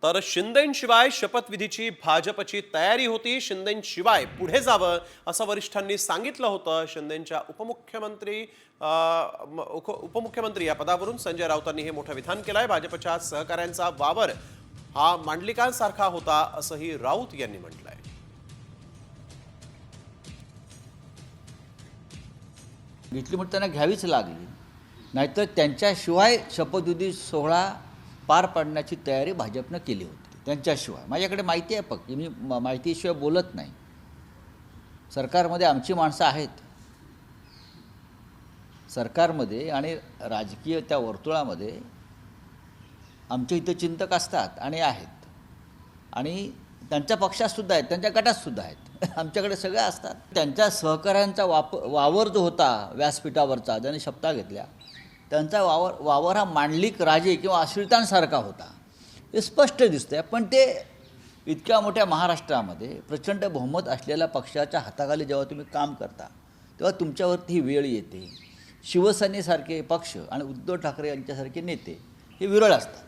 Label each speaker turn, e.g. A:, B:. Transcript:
A: तर शिंदेंशिवाय शपथविधीची भाजपची तयारी होती. शिंदेंशिवाय पुढे जावं असं वरिष्ठांनी सांगितलं होतं. शिंदेंच्या उपमुख्यमंत्री या पदावरून संजय राऊतांनी हे मोठं विधान केलंय. भाजपच्या सहकाऱ्यांचा वावर हा मांडलिकांसारखा होता असंही राऊत यांनी म्हटलंय.
B: घेतली म्हणून त्यांना घ्यावीच लागली, नाहीतर त्यांच्याशिवाय शपथविधी सोहळा पार पाडण्याची तयारी भाजपनं केली होती. त्यांच्याशिवाय माझ्याकडे माहिती आहे, फक्त मी माहितीशिवाय बोलत नाही. सरकारमध्ये आमची माणसं आहेत, सरकारमध्ये आणि राजकीय त्या वर्तुळामध्ये आमचे हितचिंतक असतात आणि आहेत, आणि त्यांच्या पक्षातसुद्धा आहेत, त्यांच्या गटातसुद्धा आहेत. आमच्याकडे सगळे असतात. त्यांच्या सहकाऱ्यांचा वावर जो होता व्यासपीठावरचा, ज्यांनी शपथा घेतल्या, त्यांचा वावर हा मांडलिक राजे किंवा आश्रितांसारखा होता, हे स्पष्ट दिसतंय. पण ते इतक्या मोठ्या महाराष्ट्रामध्ये प्रचंड बहुमत असलेल्या पक्षाच्या हाताखाली जेव्हा तुम्ही काम करता, तेव्हा तुमच्यावरती ही वेळ येते. शिवसेनेसारखे पक्ष आणि उद्धव ठाकरे यांच्यासारखे नेते हे विरळ असतात.